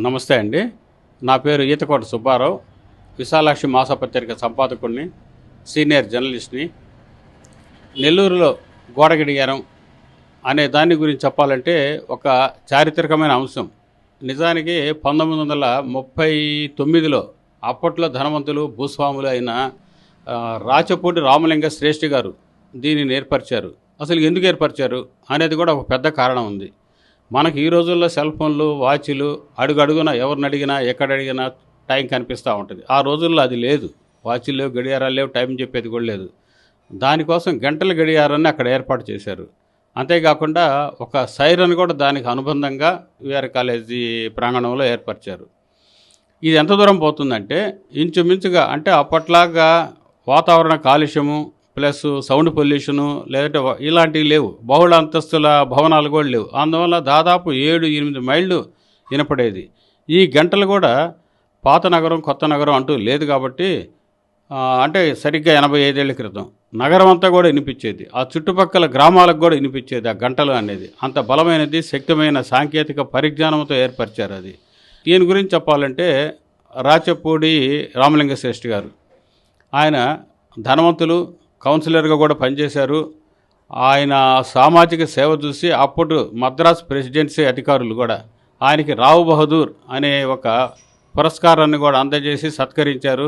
నమస్తే అండి. నా పేరు ఈతకోట సుబ్బారావు. విశాలాక్షి మాసపత్రిక సంపాదకుడిని, సీనియర్ జర్నలిస్ట్ని. నెల్లూరులో గోడ గడియారం అనే దాని గురించి చెప్పాలంటే ఒక చారిత్రకమైన అంశం. నిజానికి 1939లో అప్పట్లో ధనవంతులు భూస్వాములు అయిన రాచపూడి రామలింగ శ్రేష్ఠి గారు దీనిని ఏర్పరిచారు. అసలు ఎందుకు ఏర్పరిచారు అనేది కూడా ఒక పెద్ద కారణం ఉంది. మనకి ఈ రోజుల్లో సెల్ ఫోన్లు, వాచ్లు అడుగడుగున ఎవరిని అడిగినా ఎక్కడ అడిగినా టైం కనిపిస్తూ ఉంటుంది. ఆ రోజుల్లో అది లేదు. వాచ్లు లేవు, గడియారాలు లేవు, టైం చెప్పేది కూడా లేదు. దానికోసం గంటల గడియారాన్ని అక్కడ ఏర్పాటు చేశారు. అంతేకాకుండా ఒక సైరన్ కూడా దానికి అనుబంధంగా విఆర్ కాలేజీ ప్రాంగణంలో ఏర్పరిచారు. ఇది ఎంత దూరం పోతుందంటే ఇంచుమించుగా, అంటే అప్పట్లాగా వాతావరణ కాలుష్యము ప్లస్ సౌండ్ పొల్యూషను లేదంటే ఇలాంటివి లేవు. బహుళ అంతస్తుల భవనాలు కూడా లేవు. అందువల్ల దాదాపు 7-8 మైళ్ళు వినపడేది. ఈ గంటలు కూడా పాత నగరం కొత్త నగరం అంటూ లేదు కాబట్టి, అంటే సరిగ్గా 85 ఏళ్ల క్రితం నగరం అంతా కూడా వినిపించేది. ఆ చుట్టుపక్కల గ్రామాలకు కూడా వినిపించేది ఆ గంటలు అనేది. అంత బలమైనది, శక్తిమైన సాంకేతిక పరిజ్ఞానంతో ఏర్పరిచారు అది. దీని గురించి చెప్పాలంటే రాచపూడి రామలింగ శ్రేష్ఠి గారు, ఆయన ధనవంతులు, కౌన్సిలర్గా కూడా పనిచేశారు. ఆయన సామాజిక సేవ చూసి అప్పుడు మద్రాసు ప్రెసిడెన్సీ అధికారులు కూడా ఆయనకి రావు బహదూర్ అనే ఒక పురస్కారాన్ని కూడా అందజేసి సత్కరించారు.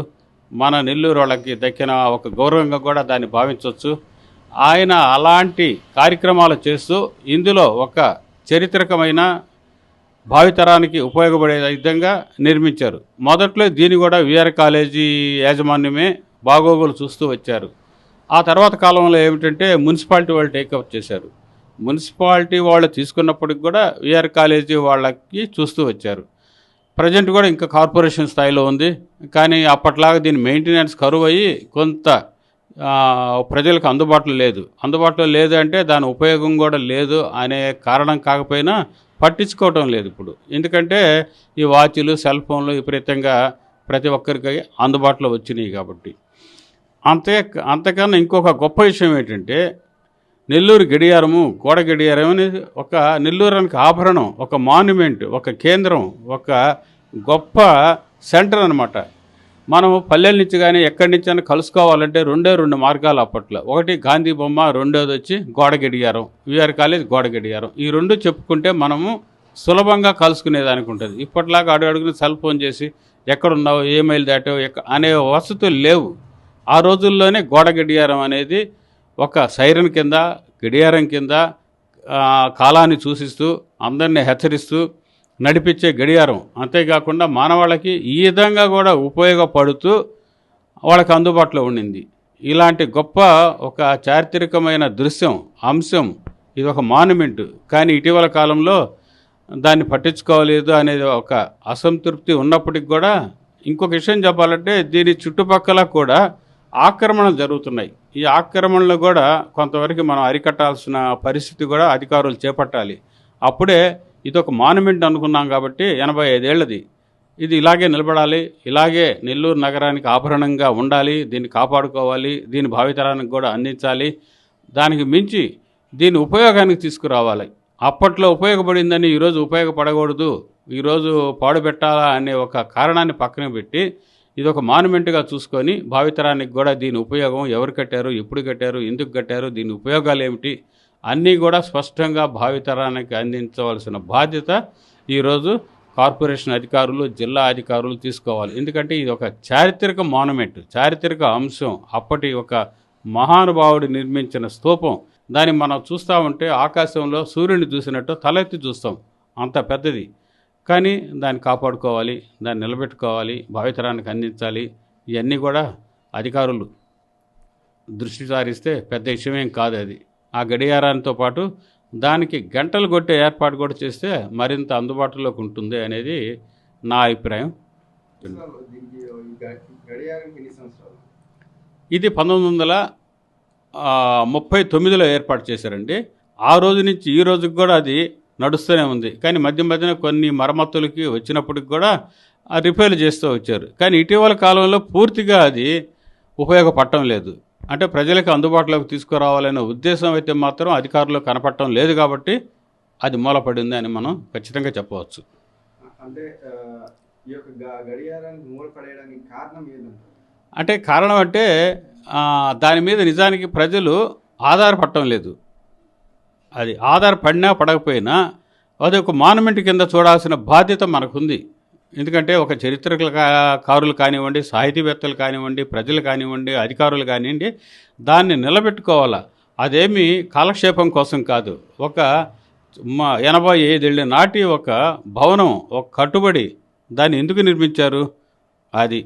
మన నెల్లూరు వాళ్ళకి దక్కిన ఒక గౌరవంగా కూడా దాన్ని భావించవచ్చు. ఆయన అలాంటి కార్యక్రమాలు చేస్తూ ఇందులో ఒక చరిత్రకమైన భావితరానికి ఉపయోగపడే విధంగా నిర్మించారు. మొదట్లో దీన్ని కూడా విఆర్ కాలేజీ యాజమాన్యమే బాగోగులు చూస్తూ వచ్చారు. ఆ తర్వాత కాలంలో ఏమిటంటే మున్సిపాలిటీ వాళ్ళు టేకప్ చేశారు. మున్సిపాలిటీ వాళ్ళు తీసుకున్నప్పటికి కూడా విఆర్ కాలేజీ వాళ్ళకి చూస్తూ వచ్చారు. ప్రజెంట్ కూడా ఇంకా కార్పొరేషన్ స్థాయిలో ఉంది. కానీ అప్పట్లాగా దీని మెయింటెనెన్స్ కరువు అయ్యి కొంత ప్రజలకు అందుబాటులో లేదు అంటే దాని ఉపయోగం కూడా లేదు అనే కారణం కాకపోయినా పట్టించుకోవటం లేదు ఇప్పుడు. ఎందుకంటే ఈ వాచ్లు, సెల్ ఫోన్లు విపరీతంగా ప్రతి ఒక్కరికి అందుబాటులో వచ్చినాయి కాబట్టి. అంతకన్నా ఇంకొక గొప్ప విషయం ఏంటంటే నెల్లూరు గడియారము, గోడ గడియారం అనేది ఒక నెల్లూరానికి ఆభరణం, ఒక మాన్యుమెంట్, ఒక కేంద్రం, ఒక గొప్ప సెంటర్ అనమాట. మనం పల్లెల నుంచి కానీ ఎక్కడి నుంచి అయినా కలుసుకోవాలంటే 2 మార్గాలు అప్పట్లో. ఒకటి గాంధీ బొమ్మ, రెండోది వచ్చి గోడ గడియారం, విఆర్ కాలేజ్ గోడ గడియారం. ఈ రెండు చెప్పుకుంటే మనము సులభంగా కలుసుకునేదానికి ఉంటుంది. ఇప్పట్లాగా అడుగున సెల్ ఫోన్ చేసి ఎక్కడున్నావు, ఏ మైల్ దాటావు అనే వసతులు లేవు. ఆ రోజుల్లోనే గోడ గడియారం అనేది ఒక సైరన్ కింద, గడియారం కింద కాలాన్ని సూచిస్తూ అందరినీ హెచ్చరిస్తూ నడిపించే గడియారం. అంతేకాకుండా మానవాళికి ఈ విధంగా కూడా ఉపయోగపడుతూ వాళ్ళకి అందుబాటులో ఉండింది. ఇలాంటి గొప్ప ఒక చారిత్రకమైన దృశ్యం, అంశం, ఇది ఒక మాన్యుమెంట్. కానీ ఇటీవల కాలంలో దాన్ని పట్టించుకోలేదు అనేది ఒక అసంతృప్తి ఉన్నప్పటికి కూడా, ఇంకొక విషయం చెప్పాలంటే దీని చుట్టుపక్కల కూడా ఆక్రమణలు జరుగుతున్నాయి. ఈ ఆక్రమణలు కూడా కొంతవరకు మనం అరికట్టాల్సిన పరిస్థితి కూడా అధికారులు చేపట్టాలి. అప్పుడే ఇది ఒక మాన్యుమెంట్ అనుకున్నాం కాబట్టి 85 ఏళ్ళది ఇది ఇలాగే నిలబడాలి, ఇలాగే నెల్లూరు నగరానికి ఆభరణంగా ఉండాలి, దీన్ని కాపాడుకోవాలి, దీని భావితరానికి కూడా అందించాలి. దానికి మించి దీని ఉపయోగానికి తీసుకురావాలి. అప్పట్లో ఉపయోగపడిందని ఈరోజు ఉపయోగపడకూడదు, ఈరోజు పాడుపెట్టాలా అనే ఒక కారణాన్ని పక్కన పెట్టి ఇది ఒక మాన్యుమెంట్గా చూసుకొని భావితరానికి కూడా దీని ఉపయోగం, ఎవరు కట్టారు, ఎప్పుడు కట్టారు, ఎందుకు కట్టారు, దీని ఉపయోగాలు ఏమిటి అన్నీ కూడా స్పష్టంగా భావితరానికి అందించవలసిన బాధ్యత ఈరోజు కార్పొరేషన్ అధికారులు, జిల్లా అధికారులు తీసుకోవాలి. ఎందుకంటే ఇది ఒక చారిత్రక మాన్యుమెంట్, చారిత్రక అంశం. అప్పటి ఒక మహానుభావుడు నిర్మించిన స్తూపం. దాన్ని మనం చూస్తూ ఉంటే ఆకాశంలో సూర్యుడిని చూసినట్టు తలెత్తి చూస్తాం, అంత పెద్దది. కానీ దాన్ని కాపాడుకోవాలి, దాన్ని నిలబెట్టుకోవాలి, భావితరానికి అందించాలి. ఇవన్నీ కూడా అధికారులు దృష్టి సారిస్తే పెద్ద విషయమేం కాదు అది. ఆ గడియారాలతో పాటు దానికి గంటలు కొట్టే ఏర్పాటు కూడా చేస్తే మరింత అందుబాటులోకి ఉంటుంది అనేది నా అభిప్రాయం. ఇది 1939లో ఏర్పాటు చేశారండి. ఆ రోజు నుంచి ఈ రోజుకి కూడా అది నడుస్తూనే ఉంది. కానీ మధ్యన కొన్ని మరమ్మతులకి వచ్చినప్పటికి కూడా రిపేర్లు చేస్తూ వచ్చారు. కానీ ఇటీవల కాలంలో పూర్తిగా అది ఉపయోగపడటం లేదు. అంటే ప్రజలకు అందుబాటులోకి తీసుకురావాలనే ఉద్దేశం అయితే మాత్రం అధికారులు కనపడటం లేదు కాబట్టి అది మూలపడింది అని మనం ఖచ్చితంగా చెప్పవచ్చు. అంటే ఈ యొక్క గడియారానికి మూలపడేయడానికి కారణం ఏంటంటారు? అంటే కారణం అంటే దాని మీద నిజానికి ప్రజలు ఆధారపడటం లేదు. అది ఆధారపడినా పడకపోయినా అది ఒక మాన్యుమెంట్ కింద చూడాల్సిన బాధ్యత మనకుంది. ఎందుకంటే ఒక చరిత్రకారులు కానివ్వండి, సాహితీవేత్తలు కానివ్వండి, ప్రజలు కానివ్వండి, అధికారులు కానివ్వండి, దాన్ని నిలబెట్టుకోవాలా. అదేమి కాలక్షేపం కోసం కాదు. ఒక 85 ఏళ్ళ నాటి ఒక భవనం, ఒక కట్టుబడి దాన్ని ఎందుకు నిర్మించారు? అది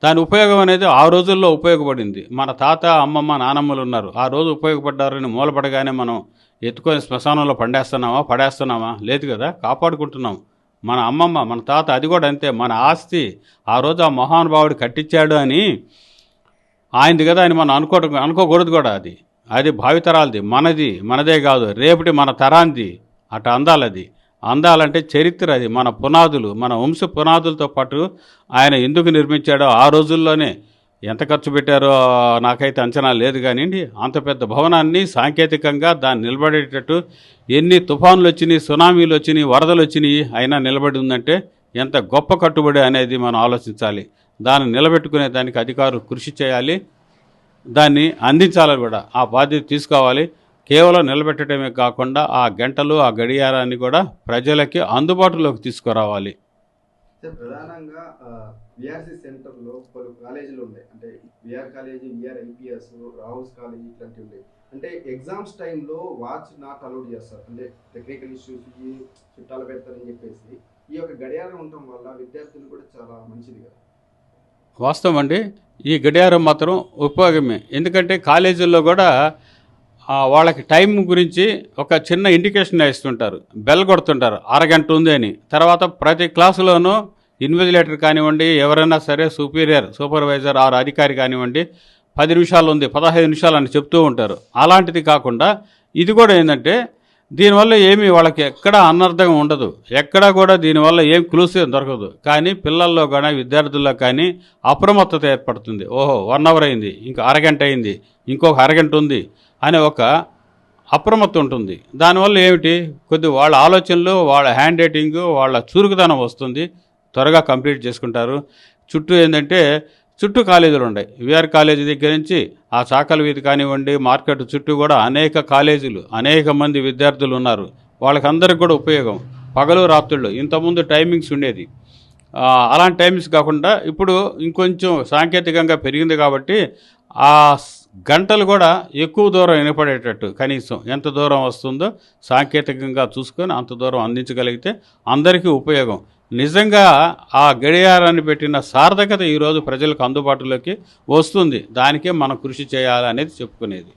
దాని ఉపయోగం అనేది ఆ రోజుల్లో ఉపయోగపడింది. మన తాత, అమ్మమ్మ, నానమ్మలు ఉన్నారు, ఆ రోజు ఉపయోగపడ్డారని మూలపడగానే మనం ఎత్తుకొని శ్మశానంలో పడేస్తున్నామా? లేదు కదా, కాపాడుకుంటున్నాం. మన అమ్మమ్మ, మన తాత అది కూడా అంతే. మన ఆస్తి ఆ రోజు ఆ మహానుభావుడు కట్టించాడు అని ఆయనది కదా అని మనం అనుకోకూడదు కూడా. అది భావితరాలది, మనదే కాదు, రేపటి మన తరాంది. అటు అందాలంటే చరిత్ర, అది మన పునాదులు, మన వంశ పునాదులతో పాటు ఆయన ఎందుకు నిర్మించాడో ఆ రోజుల్లోనే ఎంత ఖర్చు పెట్టారో నాకైతే అంచనా లేదు కానివ్వండి. అంత పెద్ద భవనాన్ని సాంకేతికంగా దాన్ని నిలబడేటట్టు ఎన్ని తుఫాన్లు వచ్చినాయి, సునామీలు వచ్చినాయి, వరదలు వచ్చినాయి, అయినా నిలబడి ఉందంటే ఎంత గొప్ప కట్టుబడి అనేది మనం ఆలోచించాలి. దాన్ని నిలబెట్టుకునే దానికి అధికారులు కృషి చేయాలి, దాన్ని అందించాలి కూడా, ఆ బాధ్యత తీసుకోవాలి. కేవలం నిలబెట్టడమే కాకుండా ఆ గంటలు, ఆ గడియారాన్ని కూడా ప్రజలకి అందుబాటులోకి తీసుకురావాలి. ప్రధానంగా విఆర్సి సెంటర్లో పలు కాలేజీలు ఉన్నాయి. అంటే VR college, VR IPS, Rao's college ఇట్లాంటివి ఉన్నాయి. అంటే ఎగ్జామ్స్ టైంలో వాచ్ నాట్ అలౌడ్ చేస్తారు. అంటే టెక్నికల్ ఇష్యూస్ చుట్టాలు పెడతారని చెప్పేసి ఈ యొక్క గడియారం ఉండటం వల్ల విద్యార్థులు కూడా చాలా మంచిది కదా. వాస్తవం అండి, ఈ గడియారం మాత్రం ఉపయోగమే. ఎందుకంటే కాలేజీల్లో కూడా వాళ్ళకి టైం గురించి ఒక చిన్న ఇండికేషన్ ఇస్తుంటారు, బెల్ కొడుతుంటారు, అరగంట ఉంది అని. తర్వాత ప్రతి క్లాసులోనూ ఇన్విజిలేటర్ కానివ్వండి, ఎవరైనా సరే సూపర్వైజర్ ఆర్ అధికారి కానివ్వండి, 10 నిమిషాలు ఉంది, 15 నిమిషాలు అని చెప్తూ ఉంటారు. అలాంటిది కాకుండా ఇది కూడా ఏంటంటే దీనివల్ల ఏమీ వాళ్ళకి ఎక్కడా అనర్థం ఉండదు, ఎక్కడా కూడా దీనివల్ల ఏం క్లూస్ దొరకదు. కానీ పిల్లల్లో కానీ విద్యార్థుల్లో కానీ అప్రమత్తత ఏర్పడుతుంది. ఓహో 1 అవర్ అయింది, ఇంకా అరగంట అయింది, ఇంకొక అరగంట ఉంది అనే ఒక అప్రమత్తం ఉంటుంది. దానివల్ల ఏమిటి, కొద్ది వాళ్ళ ఆలోచనలు, వాళ్ళ హ్యాండ్ రైటింగ్, వాళ్ళ చురుకుదనం వస్తుంది, త్వరగా కంప్లీట్ చేసుకుంటారు. చుట్టూ ఏంటంటే చుట్టూ కాలేజీలు ఉన్నాయి. విఆర్ కాలేజీ దగ్గర నుంచి ఆ చాకల వీధి కానివ్వండి, మార్కెట్ చుట్టూ కూడా అనేక కాలేజీలు, అనేక మంది విద్యార్థులు ఉన్నారు. వాళ్ళకందరికి కూడా ఉపయోగం. పగలు రాత్రుళ్ళు ఇంతకుముందు టైమింగ్స్ ఉండేది, అలాంటి టైమింగ్స్ కాకుండా ఇప్పుడు ఇంకొంచెం సాంకేతికంగా పెరిగింది కాబట్టి ఆ గంటలు కూడా ఎక్కువ దూరం వినపడేటట్టు, కనీసం ఎంత దూరం వస్తుందో సాంకేతికంగా చూసుకొని అంత దూరం అందించగలిగితే అందరికీ ఉపయోగం. నిజంగా ఆ గడియారాన్ని పెట్టిన సార్థకత ఈరోజు ప్రజలకు అందుబాటులోకి వస్తుంది. దానికే మనం కృషి చేయాలనేది చెప్పుకునేది.